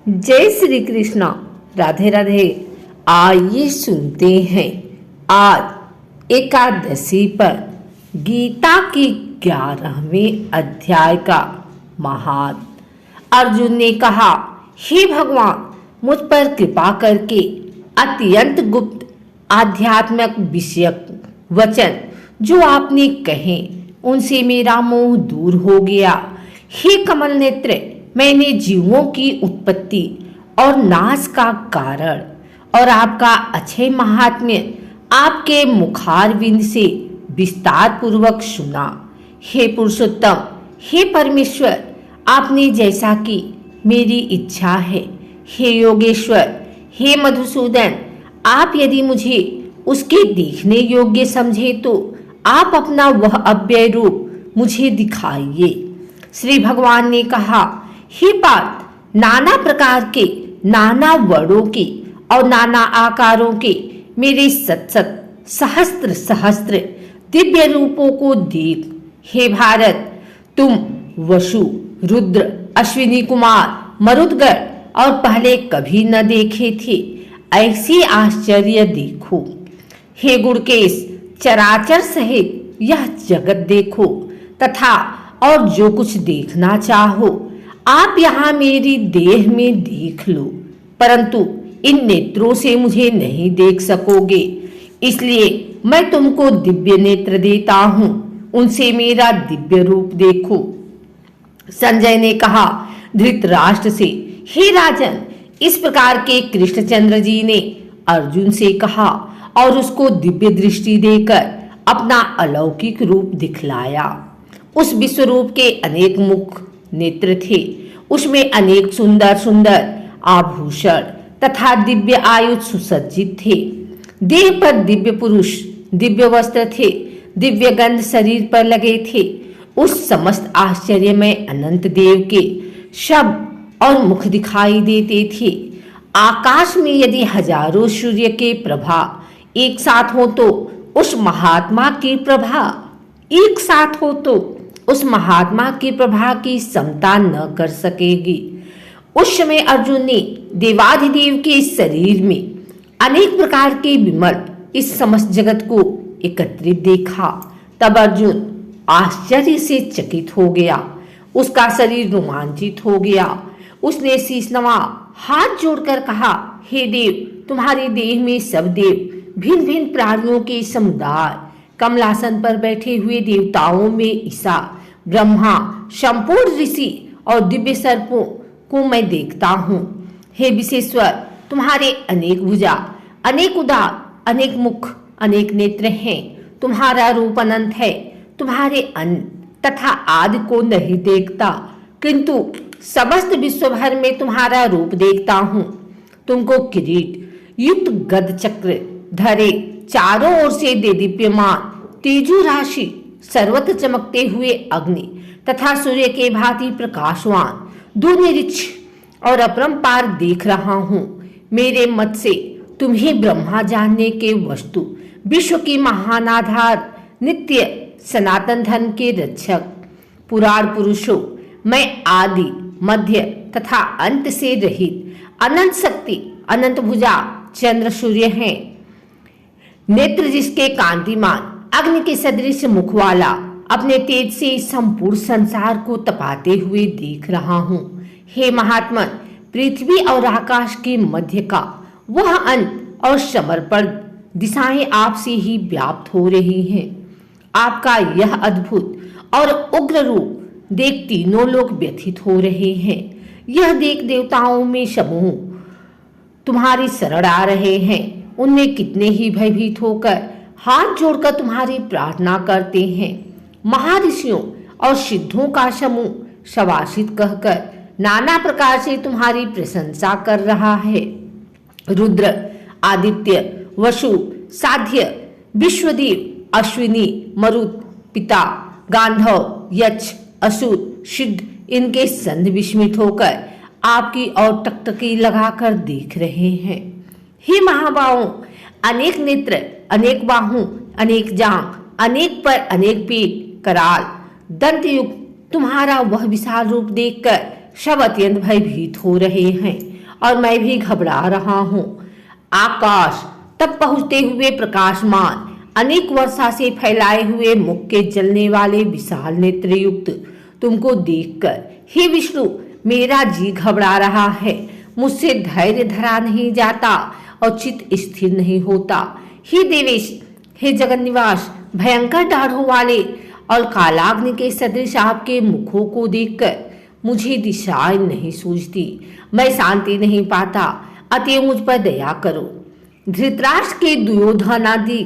जय श्री कृष्णा। राधे राधे। आइए सुनते हैं आज एकादशी पर गीता के 11वें अध्याय का महात्म। अर्जुन ने कहा, हे भगवान, मुझ पर कृपा करके अत्यंत गुप्त आध्यात्मिक विषयक वचन जो आपने कहे उनसे मेरा मोह दूर हो गया। हे कमल नेत्र, मैंने जीवों की उत्पत्ति और नाश का कारण और आपका अक्षय महात्म्य आपके मुखारविंद से विस्तार पूर्वक सुना। हे पुरुषोत्तम, हे परमेश्वर, आपने जैसा कि मेरी इच्छा है। हे योगेश्वर, हे मधुसूदन, आप यदि मुझे उसके देखने योग्य समझे तो आप अपना वह अव्यय रूप मुझे दिखाइए। श्री भगवान ने कहा, हे पार्थ, नाना प्रकार के, नाना वर्णों के और नाना आकारों के मेरे सत सहस्त्र सहस्त्र दिव्य रूपों को देख। हे भारत, तुम वसु, रुद्र, अश्विनी कुमार, मरुदगढ़ और पहले कभी न देखे थे ऐसे आश्चर्य देखो। हे गुणकेश, चराचर सहित यह जगत देखो तथा और जो कुछ देखना चाहो आप यहाँ मेरी देह में देख लो, परंतु इन नेत्रों से मुझे नहीं देख सकोगे, इसलिए मैं तुमको दिव्य नेत्र देता हूँ, उनसे मेरा दिव्य रूप देखो। संजय ने कहा धृतराष्ट्र से, हे राजन, इस प्रकार के कृष्णचंद्र जी ने अर्जुन से कहा और उसको दिव्य दृष्टि देकर अपना अलौकिक रूप दिखलाया। उस विश्व रूप के अनेक मुख नेत्र थे, उसमें अनेक सुंदर सुंदर आभूषण तथा दिव्य आयुध सुसज्जित थे। देह पर दिव्य पुरुष दिव्य वस्त्र थे, दिव्य गंध शरीर पर लगे थे। उस समस्त आश्चर्य में अनंत देव के शब्द और मुख दिखाई देते थे। आकाश में यदि हजारों सूर्य के प्रभा एक साथ हो तो उस महात्मा की प्रभा एक साथ हो तो उस महात्मा की प्रभा की समता न कर सकेगी। उस समय अर्जुन ने देवाधिदेव के शरीर में अनेक प्रकार के विमल इस समस्त जगत को एकत्रित देखा। तब अर्जुन आश्चर्य से चकित हो गया, उसका शरीर रोमांचित हो गया। उसने शीश नवा हाथ जोड़कर कहा, हे देव, तुम्हारे देह में सब देव, भिन्न भिन्न प्राणियों के समुदाय, कमलासन पर बैठे हुए देवताओं में ईसा, ब्रह्मा, संपूर्ण ऋषि और दिव्य सर्पों को मैं देखता हूँ। हे विशेश्वर, तुम्हारे अनेक भुजा, अनेक उदर, अनेक मुख, अनेक नेत्र हैं। तुम्हारा रूप अनंत है, तुम्हारे अंत तथा आदि को नहीं देखता, किंतु समस्त विश्व भर में तुम्हारा रूप देखता हूँ। तुमको किरीट युक्त गद चक्र धरे, चारों ओर से दीप्यमान तेजो राशि, सर्वत्र चमकते हुए अग्नि तथा सूर्य के भांति प्रकाशवान दुर्निरीक्ष और अपरंपार देख रहा हूँ। मेरे मत से तुम्हें ब्रह्मा जानने के वस्तु, विश्व की महान आधार, नित्य सनातन धर्म के रक्षक, पुराण पुरुषों, मैं आदि मध्य तथा अंत से रहित, अनंत शक्ति, अनंत भुजा, चंद्र सूर्य हैं। नेत्र जिसके कांतिमान अग्नि के सदृश मुख वाला, अपने तेज से संपूर्ण संसार को तपाते हुए देख रहा हूँ। हे महात्मन, पृथ्वी और आकाश के मध्य का वह अंत और समर्पण दिशाएं आपसे ही व्याप्त हो रही हैं। आपका यह अद्भुत और उग्र रूप देख तीनों लोग व्यथित हो रहे हैं। यह देख देवताओं में समूह तुम्हारी शरण आ रहे हैं। उनमें कितने ही भयभीत होकर हाथ जोड़कर तुम्हारी प्रार्थना करते हैं। महर्षियों और सिद्धों का समूह शवासित कहकर नाना प्रकार से तुम्हारी प्रशंसा कर रहा है। रुद्र, आदित्य, वसु, साध्य, विश्वदेव, अश्विनी, मरुत, पिता, गांधव, यक्ष, असुर, सिद्ध इनके संध विस्मित होकर आपकी ओर टकटकी लगाकर देख रहे हैं। हे महाबाहों, अनेक नेत्र, अनेक बाहु, अनेक जांघ, अनेक पर, अनेक पीठ, कराल, दंत युक्त तुम्हारा वह विशाल रूप देखकर सब अत्यंत भयभीत हो रहे हैं। और मैं भी घबरा रहा हूँ। आकाश तक पहुँचते हुए प्रकाशमान अनेक वर्षा से फैलाए हुए मुख के जलने वाले विशाल नेत्र युक्त तुमको देखकर हे विष्णु मेरा जी घबरा रहा है। मुझसे धैर्य धरा नहीं जाता और चित्त स्थिर नहीं होता। हे देवेश, हे जगन निवास, भयंकर दाढ़ों वाले और कालाग्नि के सदृश आपके मुखों को देखकर मुझे दिशाएं नहीं सूझती, मैं शांति नहीं पाता, अतएव मुझ पर दया करो। धृतराष्ट्र के दुर्योधनादि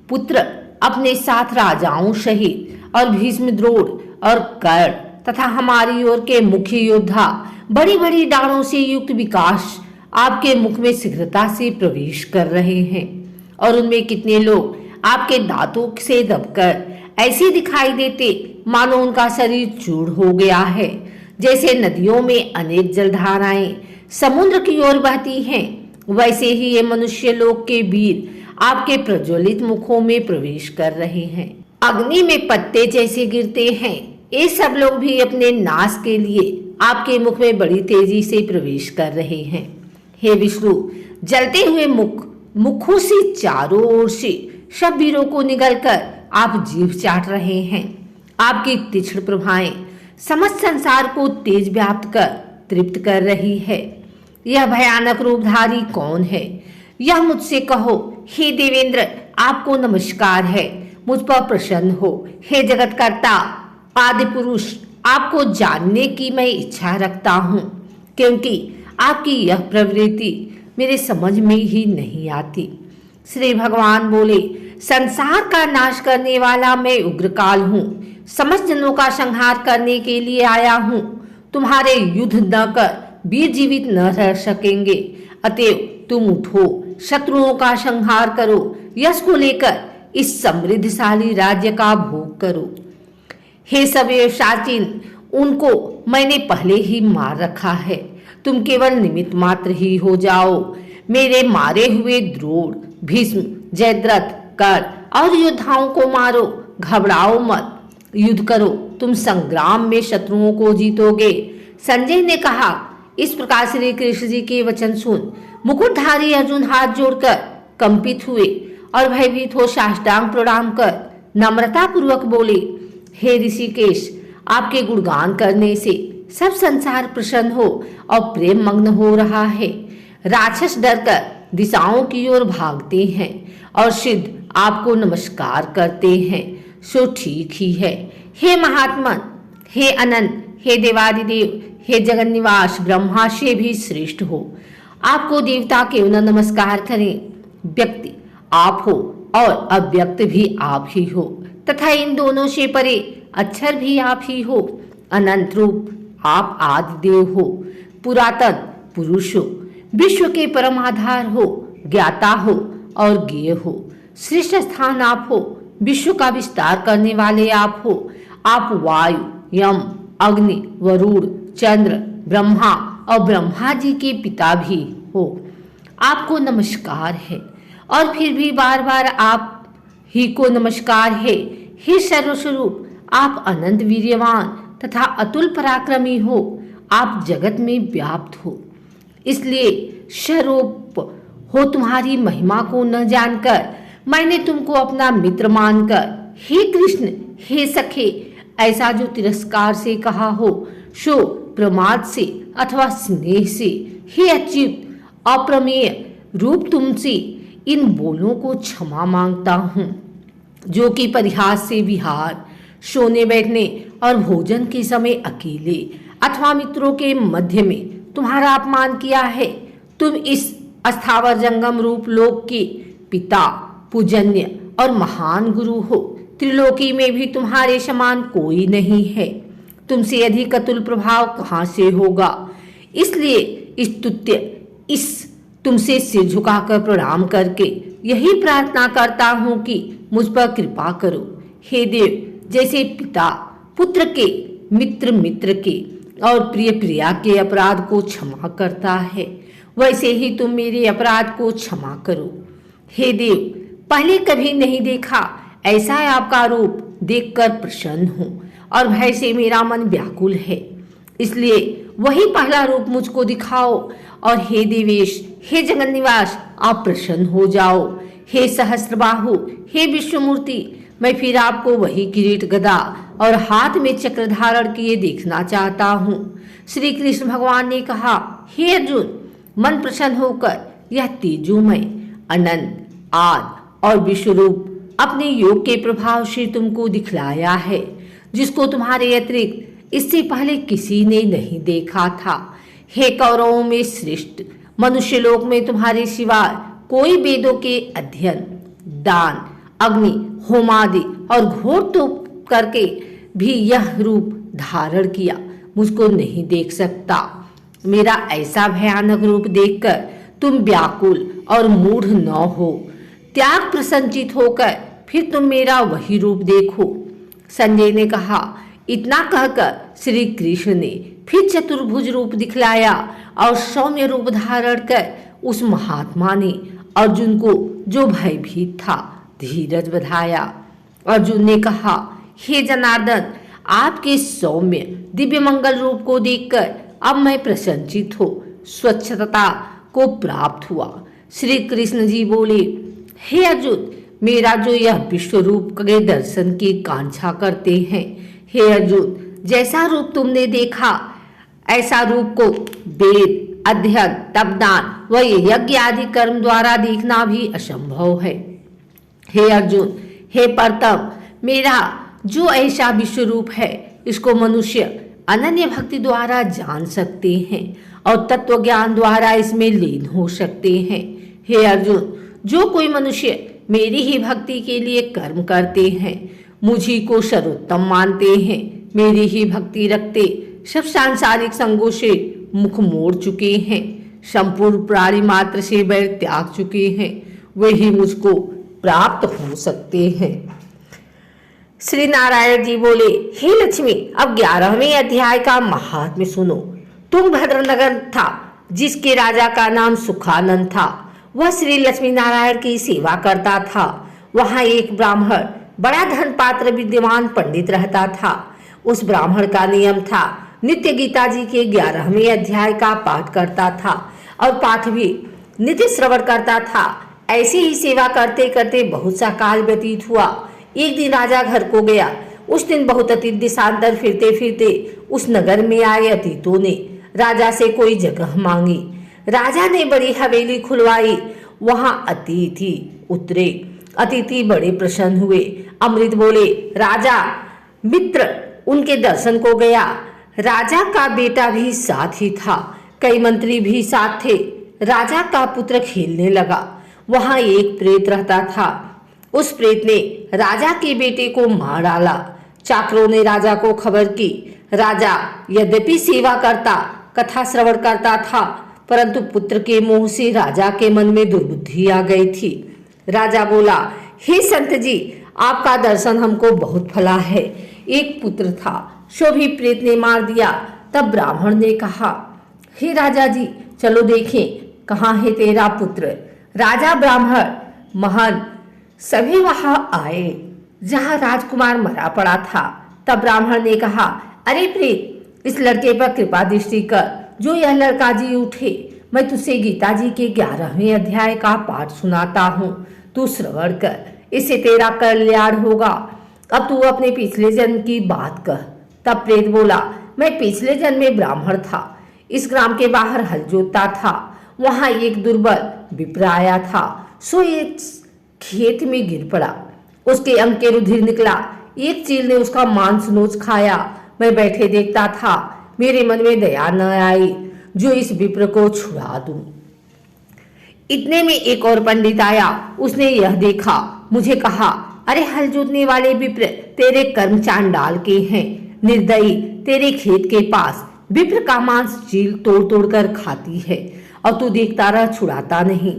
पुत्र अपने साथ राजाओं सहित और भीष्म, द्रोण और कर्ण तथा हमारी ओर के मुख्य योद्धा बड़ी बड़ी डालों से युक्त विकास आपके मुख में शीघ्रता से प्रवेश कर रहे हैं और उनमें कितने लोग आपके दांतों से दबकर ऐसे दिखाई देते मानो उनका शरीर चूर हो गया है। जैसे नदियों में अनेक जलधाराएं समुद्र की ओर बहती हैं, वैसे ही ये मनुष्य लोक के वीर आपके प्रज्वलित मुखों में प्रवेश कर रहे हैं। अग्नि में पत्ते जैसे गिरते हैं, ये सब लोग भी अपने नाश के लिए आपके मुख में बड़ी तेजी से प्रवेश कर रहे हैं। हे विष्णु, जलते हुए मुखों से चारों ओर से सब वीरों को निगलकर आप जीभ चाट रहे हैं। आपकी तीक्ष्ण प्रभाएं समस्त संसार को तेज व्याप्त कर तृप्त कर रही है। यह भयानक रूपधारी कौन है, यह मुझसे कहो। हे देवेंद्र, आपको नमस्कार है, मुझ पर प्रसन्न हो। हे जगतकर्ता आदि पुरुष, आपको जानने की मैं इच्छा रखता हूँ, क्योंकि आपकी यह प्रवृत्ति मेरे समझ में ही नहीं आती। श्री भगवान बोले, संसार का नाश करने वाला मैं उग्रकाल हूँ, समस्त जनों का संहार करने के लिए आया हूँ। तुम्हारे युद्ध न कर वीर जीवित न रह सकेंगे, अतएव तुम उठो, शत्रुओं का संहार करो, यश को लेकर इस समृद्धशाली राज्य का भोग करो। हे सवैव साचिन, उनको मैंने पहले ही मार रखा है, तुम केवल निमित्त मात्र ही हो जाओ। मेरे मारे हुए द्रोण, भीष्म, जयद्रथ, कर्ण और योद्धाओं को मारो, घबराओ मत, युद्ध करो, तुम संग्राम में शत्रुओं को जीतोगे। संजय ने कहा। इस प्रकार श्री कृष्ण जी के वचन सुन मुकुटधारी अर्जुन हाथ जोड़कर कंपित हुए और भयभीत हो साष्टांग प्रणाम कर नम्रता पूर्वक बोले, हे ऋषिकेश, आपके गुणगान करने से सब संसार प्रसन्न हो और प्रेम मग्न हो रहा है। राक्षस डरकर दिशाओं की ओर भागते हैं और सिद्ध आपको नमस्कार करते हैं, सो ठीक ही है। हे महात्मन, हे अनंत, हे देवादिदेव, हे जगन निवास, ब्रह्मा से भी श्रेष्ठ हो। आपको देवता क्यों न नमस्कार करें। व्यक्ति आप हो और अव्यक्त भी आप ही हो, तथा इन दोनों से परे अक्षर भी आप ही हो। अनंत रूप आप आदिदेव हो, पुरातन पुरुष हो, विश्व के परमाधार हो, ज्ञाता हो और ज्ञेय हो। श्रेष्ठ स्थान आप हो, विश्व का विस्तार करने वाले आप हो। आप वायु, यम, अग्नि, वरुण, चंद्र, ब्रह्मा और ब्रह्मा जी के पिता भी हो। आपको नमस्कार है और फिर भी बार बार आप ही को नमस्कार है। हे सर्वस्वरूप, आप अनंत वीर्यवान तथा अतुल पराक्रमी हो, आप जगत में व्याप्त हो, इसलिए स्वरूप हो। तुम्हारी महिमा को न जानकर मैंने तुमको अपना मित्र मानकर हे कृष्ण, हे सखे ऐसा जो तिरस्कार से कहा हो, सो प्रमाद से अथवा स्नेह से हे अच्युत अप्रमेय रूप तुमसे इन बोलों को क्षमा मांगता हूँ, जो कि परिहास से विहार, सोने बैठने और भोजन के समय अकेले अथवा मित्रों के मध्य में तुम्हारा अपमान किया है। तुम इस अस्थावर जंगम रूप लोक के पिता, पूजन्य और महान गुरु हो। त्रिलोकी में भी तुम्हारे समान कोई नहीं है, तुमसे अधिक अतुल प्रभाव कहाँ से होगा। इसलिए स्तुत्य इस तुमसे सिर झुकाकर प्रणाम करके यही प्रार्थना करता हूँ कि मुझ पर कृपा करो। हे देव, जैसे पिता पुत्र के, मित्र मित्र के और प्रिय प्रिया के अपराध को क्षमा करता है, वैसे ही तुम मेरे अपराध को क्षमा करो। हे देव, पहले कभी नहीं देखा ऐसा आपका रूप देखकर प्रसन्न हूँ और भय से मेरा मन व्याकुल है, इसलिए वही पहला रूप मुझको दिखाओ और हे देवेश, हे जगन निवास, आप प्रसन्न हो जाओ। हे सहस्त्रबाहु, हे विश्वमूर्ति, मैं फिर आपको वही किरीट, गदा और हाथ में चक्र धारण किए देखना चाहता हूँ। श्री कृष्ण भगवान ने कहा, हे अर्जुन, मन प्रसन्न होकर यह तेजोमय, अनंत, आदि और विश्वरूप अपने योग के प्रभाव से तुमको दिखलाया है, जिसको तुम्हारे अतिरिक्त इससे पहले किसी ने नहीं देखा था। हे कौरवों में श्रेष्ठ, मनुष्य लोक में तुम्हारे सिवाय कोई वेदों के अध्ययन, दान, अग्नि, होमादि और घोर तप करके भी यह रूप धारण किया मुझको नहीं देख सकता। मेरा ऐसा भयानक रूप देखकर तुम व्याकुल और मूढ़ न हो, त्याग प्रसन्नचित होकर फिर तुम मेरा वही रूप देखो। संजय ने कहा, इतना कहकर श्री कृष्ण ने फिर चतुर्भुज रूप दिखलाया और सौम्य रूप धारण कर उस महात्मा ने अर्जुन को, जो भयभीत था, धीरज बधाया। अर्जुन ने कहा, हे जनार्दन, आपके सौम्य दिव्य मंगल रूप को देखकर अब मैं प्रसन्नचित हो स्वच्छता को प्राप्त हुआ। श्री कृष्ण जी बोले, हे अर्जुन, मेरा जो यह विश्व रूप के दर्शन की कांक्षा करते हैं, हे अर्जुन, जैसा रूप तुमने देखा ऐसा रूप को वेद, अध्ययन, तपदान व यज्ञ आदि कर्म द्वारा देखना भी असंभव है। हे अर्जुन, हे परतम, मेरा जो ऐसा विश्व रूप है, इसको मनुष्य अनन्य भक्ति द्वारा जान सकते हैं और तत्व ज्ञान द्वारा इसमें लीन हो सकते हैं। हे अर्जुन, जो कोई मनुष्य मेरी ही भक्ति के लिए कर्म करते हैं, मुझी को सर्वोत्तम मानते हैं, मेरी ही भक्ति रखते, सब सांसारिक संगों से मुख मोड़ चुके हैं, संपूर्ण प्राणी मात्र से बैर त्याग चुके हैं, वे ही मुझको प्राप्त हो सकते हैं। श्री नारायण जी बोले, हे लक्ष्मी, अब 11वें अध्याय का महात्म्य सुनो। तुंगभद्र नगर था, जिसके राजा का नाम सुखानंद था। वह श्री लक्ष्मी नारायण की सेवा करता था। वहां एक ब्राह्मण, बड़ा धन पात्र विद्यमान पंडित रहता था। उस ब्राह्मण का नियम था, नित्य गीता जी के 11वें अध्याय का पाठ करता था और पाठ भी नित्य श्रवण करता था। ऐसे ही सेवा करते करते बहुत सा काल व्यतीत हुआ। एक दिन राजा घर को गया। उस दिन बहुत अतीत देशांतर फिरते फिरते उस नगर में आए अतीतों ने राजा से कोई जगह मांगी। राजा ने बड़ी हवेली खुलवाई। वहां अतिथि उतरे। अतिथि बड़े प्रसन्न हुए। अमृत बोले, राजा मित्र उनके दर्शन को गया। राजा का बेटा भी साथ ही था, कई मंत्री भी साथ थे। राजा का पुत्र खेलने लगा। वहां एक प्रेत रहता था। उस प्रेत ने राजा के बेटे को मार डाला। चाकरों ने राजा को खबर की। राजा यद्यपि सेवा करता, कथा श्रवण करता था, परंतु पुत्र के मोह से राजा के मन में दुर्बुद्धि आ गई थी। राजा बोला, हे संत जी, आपका दर्शन हमको बहुत फला है। एक पुत्र था, सो भी प्रेत ने मार दिया। तब ब्राह्मण ने कहा, हे राजा जी, चलो देखें कहाँ है तेरा पुत्र। राजा, ब्राह्मण, महंत सभी वहां आए जहां राजकुमार मरा पड़ा था। तब ब्राह्मण ने कहा, अरे प्रेत, इस लड़के पर कृपा दृष्टि कर, जो यह लड़का जी उठे। मैं तुझसे गीता जी के 11वें अध्याय का पाठ सुनाता हूँ, तू श्रवण कर, इससे तेरा कल्याण होगा। अब तू अपने पिछले जन्म की बात कह। तब प्रेत बोला, मैं पिछले जन्म में ब्राह्मण था, इस ग्राम के बाहर हल जोतता था। वहां एक दुर्बल विप्र आया था, सो एक खेत में गिर पड़ा। उसके अंग के रुधिर निकला। एक चील ने उसका मांस नोच खाया। मैं बैठे देखता था। मेरे मन में दया न आई जो इस विप्र को छुड़ा दूं। इतने में एक और पंडित आया। उसने यह देखा, मुझे कहा, अरे हल जोतने वाले विप्र, तेरे कर्म चांडाल के हैं। निर्दयी, तेरे खेत के पास विप्र का मांस चील तोड़ तोड़ कर खाती है और तू देखता रह, छुड़ाता नहीं।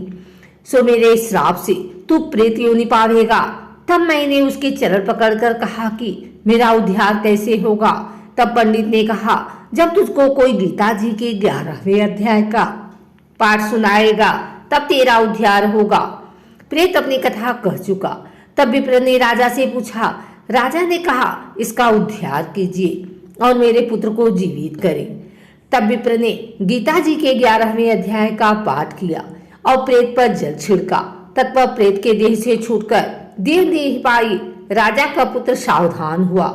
सो मेरे श्राप से तू प्रेत योनि पावेगा। तब मैंने उसके चरण पकड़कर कहा कि मेरा उद्धार कैसे होगा। तब पंडित ने कहा, जब तुझको कोई गीता जी के 11वें अध्याय का पाठ सुनाएगा तब तेरा उद्धार होगा। प्रेत अपनी कथा कह चुका। तब विप्र ने राजा से पूछा। राजा ने कहा, इसका उद्धार कीजिए और मेरे पुत्र को जीवित करें। तब विप्र ने गीता जी के 11वें अध्याय का पाठ किया और प्रेत पर जल छिड़का। तत्पर प्रेत के देह से छूटकर देह पाई राजा का पुत्र सावधान हुआ।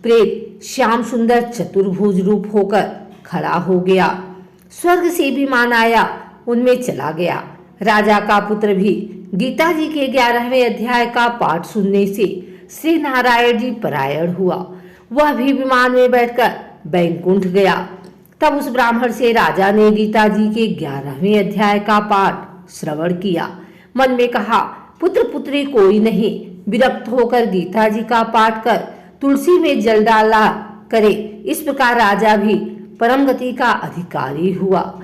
प्रेत श्याम सुंदर चतुर्भुज रूप होकर खड़ा हो गया। स्वर्ग से विमान आया, उनमें चला गया। राजा का पुत्र भी गीता जी के 11वें अध्याय का पाठ सुनने से श्री नारायण जी परायण हुआ। वह भी विमान में बैठकर बैकुंठ गया। तब उस ब्राह्मण से राजा ने गीता जी के 11वें अध्याय का पाठ श्रवण किया। मन में कहा, पुत्र पुत्री कोई नहीं, विरक्त होकर गीता जी का पाठ कर तुलसी में जल डाला करे। इस प्रकार राजा भी परम गति का अधिकारी हुआ।